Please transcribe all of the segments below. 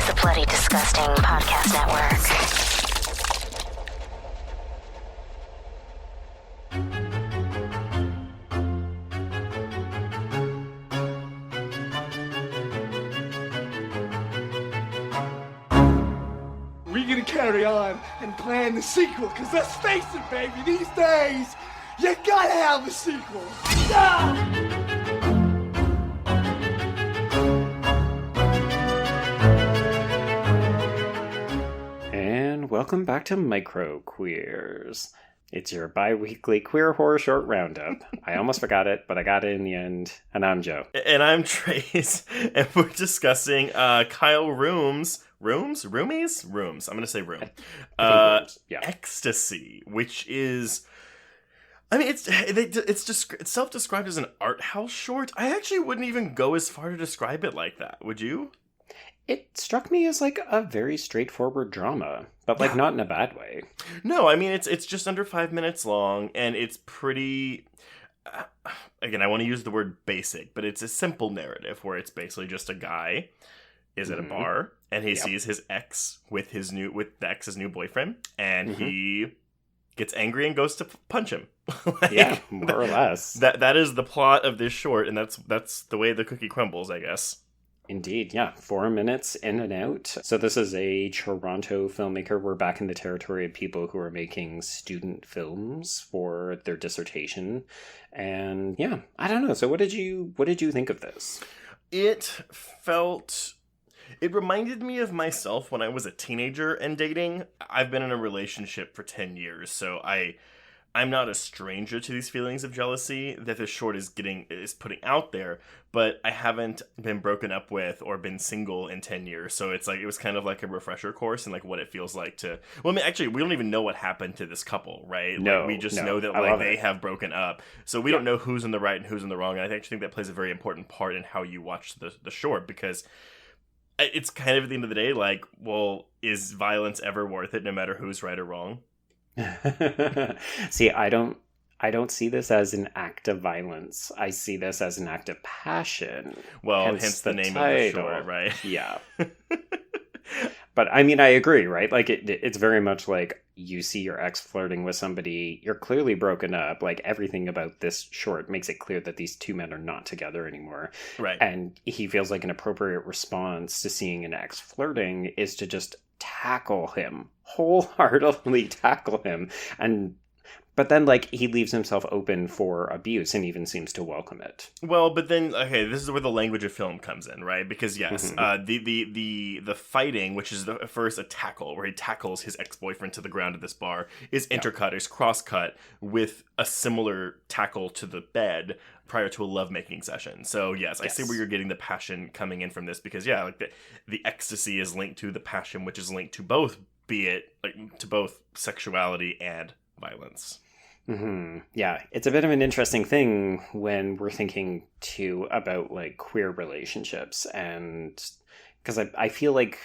is the Bloody Disgusting Podcast Network. We're gonna carry on and plan the sequel, because let's face it, baby, these days, you gotta have a sequel. And welcome back to Micro Queers. It's your bi-weekly queer horror short roundup. I almost forgot it, but I got it in the end. And I'm Joe. And I'm Trace, and we're discussing Kyle Rooms. I'm gonna say room. Rooms. Yeah. Ecstasy, which is, I mean, it's self-described as an art house short. I actually wouldn't even go as far to describe it like that. Would you? It struck me as like a very straightforward drama, but like not in a bad way. No, I mean it's just under 5 minutes long, and it's pretty. Again, I want to use the word basic, but it's a simple narrative where it's basically just a guy is at a bar and he sees his ex with the ex's new boyfriend, and he gets angry and goes to punch him. Yeah, more or less. That is the plot of this short, and that's the way the cookie crumbles, I guess. Indeed, yeah. 4 minutes in and out. So this is a Toronto filmmaker. We're back in the territory of people who are making student films for their dissertation. And yeah, I don't know. So what did you think of this? It reminded me of myself when I was a teenager and dating. I've been in a relationship for 10 years, so I'm not a stranger to these feelings of jealousy that this short is putting out there, but I haven't been broken up with or been single in 10 years. So it's like, it was kind of like a refresher course and like what it feels like to, well, I mean, actually, we don't even know what happened to this couple, right? No, like, we just know that like they have broken up. So we don't know who's in the right and who's in the wrong. And I actually think that plays a very important part in how you watch the short, because it's kind of at the end of the day, like, well, is violence ever worth it no matter who's right or wrong? See, I don't see this as an act of violence. I see this as an act of passion. Well, hence the name title of the short, right? Yeah. But I mean, I agree, right? Like it's very much like you see your ex flirting with somebody, you're clearly broken up. Like everything about this short makes it clear that these two men are not together anymore. Right. And he feels like an appropriate response to seeing an ex flirting is to just tackle him, wholeheartedly tackle him. But then, like, he leaves himself open for abuse and even seems to welcome it. Well, but then, okay, this is where the language of film comes in, right? Because, yes, the fighting, which is first a tackle, where he tackles his ex-boyfriend to the ground at this bar, is intercut, is cross-cut with a similar tackle to the bed prior to a lovemaking session. So, yes, I see where you're getting the passion coming in from this, because, yeah, like, the ecstasy is linked to the passion, which is linked to both, be it, like, to both sexuality and violence. Yeah, it's a bit of an interesting thing when we're thinking too about like queer relationships, and because I feel like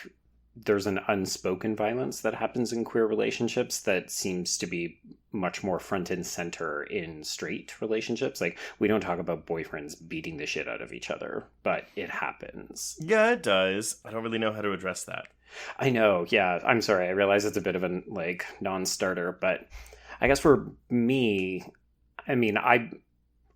there's an unspoken violence that happens in queer relationships that seems to be much more front and center in straight relationships. Like, we don't talk about boyfriends beating the shit out of each other, but it happens. Yeah, it does. I don't really know how to address that. I know, yeah. I'm sorry. I realize it's a bit of a like non-starter, but I guess for me, I mean,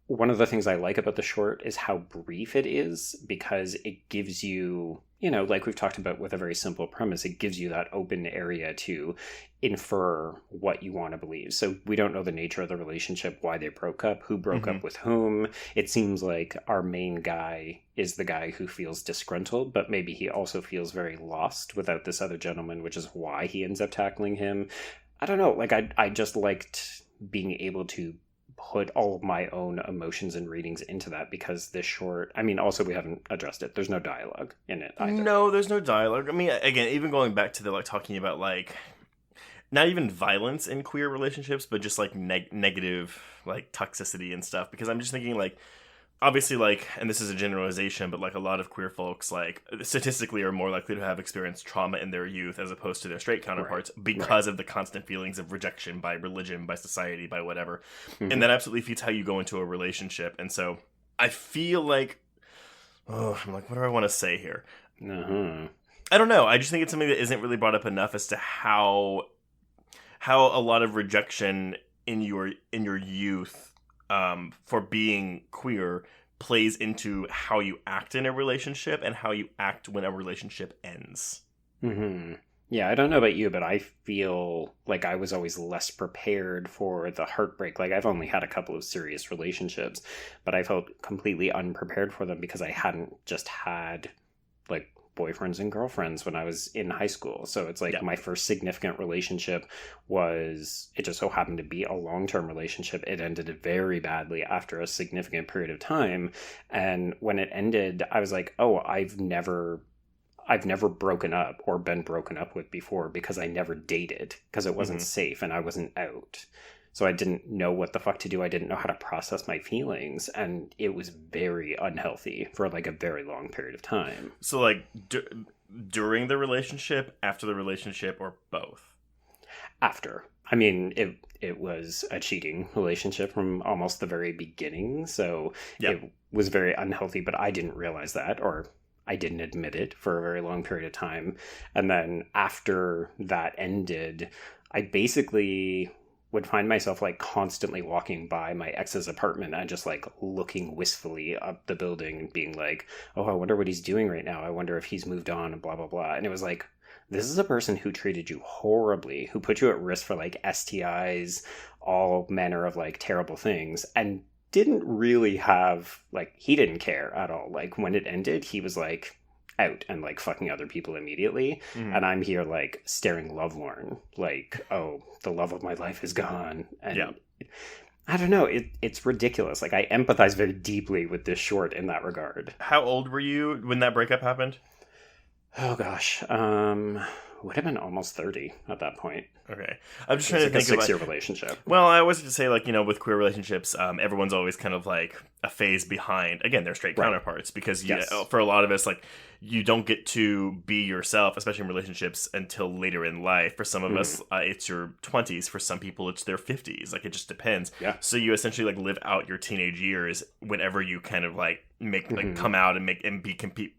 one of the things I like about the short is how brief it is, because it gives you, you know, like we've talked about with a very simple premise, it gives you that open area to infer what you want to believe. So we don't know the nature of the relationship, why they broke up, who broke up with whom. It seems like our main guy is the guy who feels disgruntled, but maybe he also feels very lost without this other gentleman, which is why he ends up tackling him. I don't know, like I just liked being able to put all of my own emotions and readings into that, because this short, I mean, also we haven't addressed it. There's no dialogue in it either. No, there's no dialogue. I mean, again, even going back to the like talking about like not even violence in queer relationships, but just like negative like toxicity and stuff, because I'm just thinking like, obviously, like, and this is a generalization, but like a lot of queer folks, like, statistically are more likely to have experienced trauma in their youth as opposed to their straight counterparts because of the constant feelings of rejection by religion, by society, by whatever. And that absolutely feeds how you go into a relationship. And so I feel like, I'm like, what do I want to say here? I don't know. I just think it's something that isn't really brought up enough as to how a lot of rejection in your youth for being queer plays into how you act in a relationship and how you act when a relationship ends. Mm-hmm. Yeah, I don't know about you, but I feel like I was always less prepared for the heartbreak. Like, I've only had a couple of serious relationships, but I felt completely unprepared for them because I hadn't just had, like, boyfriends and girlfriends when I was in high school. So it's like my first significant relationship it just so happened to be a long-term relationship. It ended very badly after a significant period of time. And when it ended, I was like, oh, I've never broken up or been broken up with before because I never dated because it wasn't safe and I wasn't out. So I didn't know what the fuck to do. I didn't know how to process my feelings. And it was very unhealthy for like a very long period of time. So like during the relationship, after the relationship, or both? After. I mean, it was a cheating relationship from almost the very beginning. So it was very unhealthy, but I didn't realize that, or I didn't admit it for a very long period of time. And then after that ended, I basically would find myself like constantly walking by my ex's apartment and just like looking wistfully up the building and being like, oh, I wonder what he's doing right now. I wonder if he's moved on and blah, blah, blah. And it was like, this is a person who treated you horribly, who put you at risk for like STIs, all manner of like terrible things, and didn't really have, like, he didn't care at all. Like, when it ended, he was like out and like fucking other people immediately. And I'm here like staring lovelorn, like, oh, the love of my life is gone. And I don't know, it's ridiculous. Like, I empathize very deeply with this short in that regard. How old were you when that breakup happened? Oh gosh, would have been almost 30 at that point. Okay. I'm just trying to think of a 6-year like, relationship. Well, I always say, like, you know, with queer relationships, everyone's always kind of like a phase behind, again, their straight counterparts, because for a lot of us, like, you don't get to be yourself, especially in relationships, until later in life. For some of us, it's your 20s. For some people, it's their 50s. Like, it just depends. Yeah. So you essentially like live out your teenage years whenever you kind of like make like come out and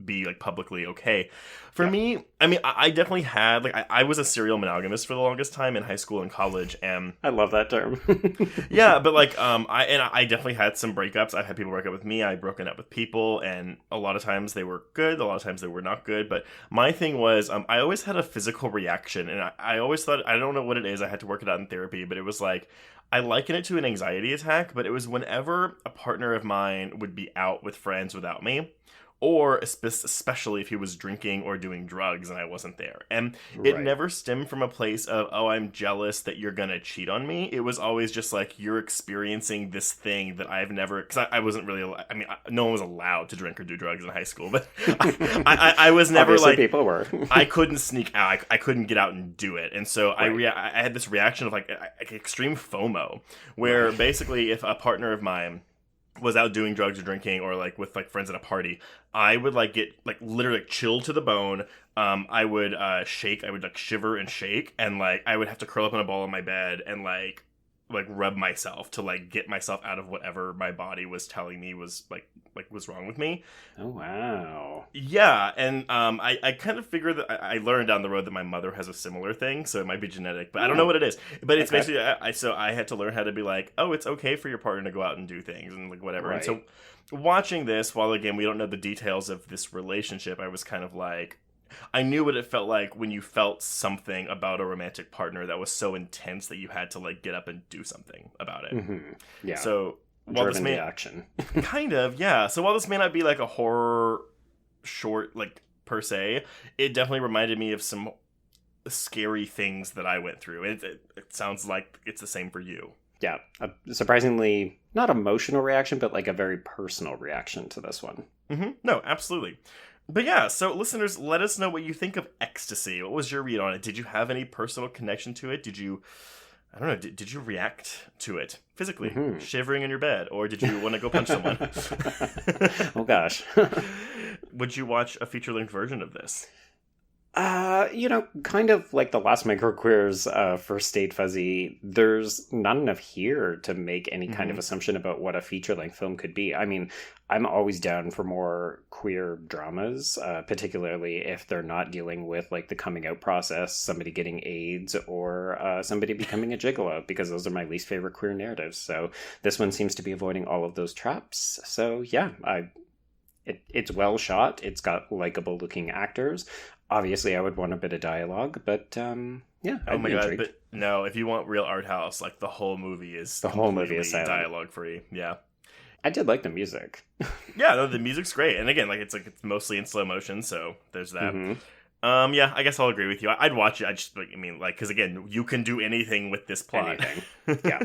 be like publicly okay. For me, I mean, I definitely had like I was a serial monogamist for the longest time in high school and college, and I love that term. yeah, but like I definitely had some breakups. I've had people break up with me. I've broken up with people, and a lot of times they were good, a lot of times they were not good. But my thing was I always had a physical reaction, and I always thought, I don't know what it is, I had to work it out in therapy, but it was like, I liken it to an anxiety attack, but it was whenever a partner of mine would be out with friends without me, or especially if he was drinking or doing drugs and I wasn't there. And it never stemmed from a place of, oh, I'm jealous that you're gonna cheat on me. It was always just like, you're experiencing this thing that I've never, because I wasn't really, I mean, no one was allowed to drink or do drugs in high school, but I was never obviously like, people were. I couldn't sneak out. I couldn't get out and do it. And so I had this reaction of like extreme FOMO, where basically if a partner of mine was out doing drugs or drinking or like with like friends at a party, I would like get like literally like chilled to the bone. I would shake. I would like shiver and shake, and like I would have to curl up in a ball in my bed and like rub myself to like get myself out of whatever my body was telling me was like was wrong with me. Oh wow. Yeah, and I kind of figured that I learned down the road that my mother has a similar thing, so it might be genetic, but I don't know what it is. But it's basically so I had to learn how to be like, oh, it's okay for your partner to go out and do things and like whatever. Right. And so watching this, while again we don't know the details of this relationship, I was kind of like, I knew what it felt like when you felt something about a romantic partner that was so intense that you had to like get up and do something about it. Yeah. So while this may action. kind of, yeah. So while this may not be like a horror short like per se, it definitely reminded me of some scary things that I went through. It sounds like it's the same for you. Yeah, a surprisingly not emotional reaction, but like a very personal reaction to this one. No, absolutely. But yeah, so listeners, let us know what you think of Ecstasy. What was your read on it? Did you have any personal connection to it? Did you, I don't know, did you react to it physically, shivering in your bed, or did you want to go punch someone? Oh gosh. Would you watch a feature-length version of this? Kind of like the last microqueers for Stayed Fuzzy, there's not enough here to make any kind of assumption about what a feature-length film could be. I mean, I'm always down for more queer dramas, particularly if they're not dealing with, like, the coming out process, somebody getting AIDS, or somebody becoming a gigolo, because those are my least favorite queer narratives. So this one seems to be avoiding all of those traps. So, yeah, it's well shot. It's got likable-looking actors. Obviously, I would want a bit of dialogue, but yeah. Oh my god! But no, if you want real art house, like the whole movie is dialogue free. Yeah, I did like the music. Yeah, no, the music's great, and again, it's mostly in slow motion, so there's that. Yeah, I guess I'll agree with you. I'd watch it. Because again, you can do anything with this plot. Anything. Yeah.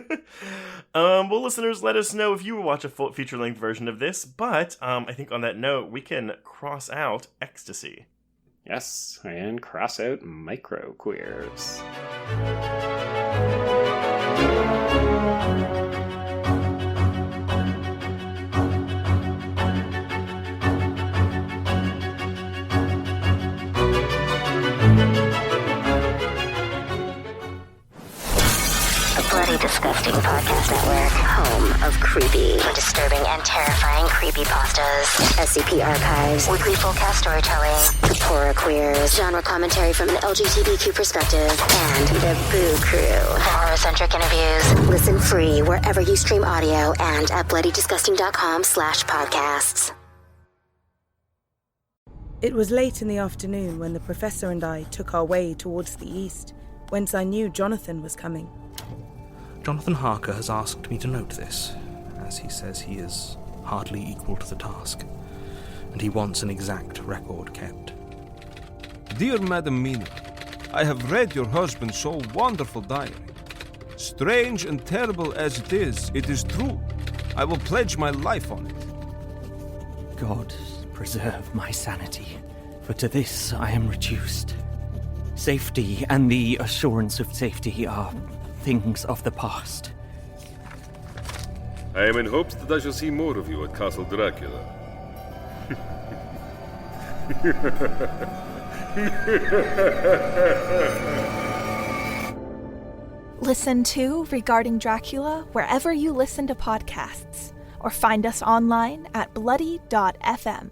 Well, listeners, let us know if you would watch a full feature-length version of this. But I think on that note, we can cross out Ecstasy. Yes, and cross out microqueers. Bloody Disgusting Podcast Network, home of creepy, disturbing, and terrifying creepypastas, SCP archives, weekly full-cast storytelling, horror queers, genre commentary from an LGBTQ perspective, and the Boo Crew. For horror-centric interviews, listen free wherever you stream audio and at bloodydisgusting.com/podcasts. It was late in the afternoon when the professor and I took our way towards the east, whence I knew Jonathan was coming. Jonathan Harker has asked me to note this, as he says he is hardly equal to the task, and he wants an exact record kept. Dear Madam Mina, I have read your husband's so wonderful diary. Strange and terrible as it is true. I will pledge my life on it. God preserve my sanity, for to this I am reduced. Safety and the assurance of safety are things of the past. I am in hopes that I shall see more of you at Castle Dracula. Listen to Regarding Dracula wherever you listen to podcasts, or find us online at bloody.fm.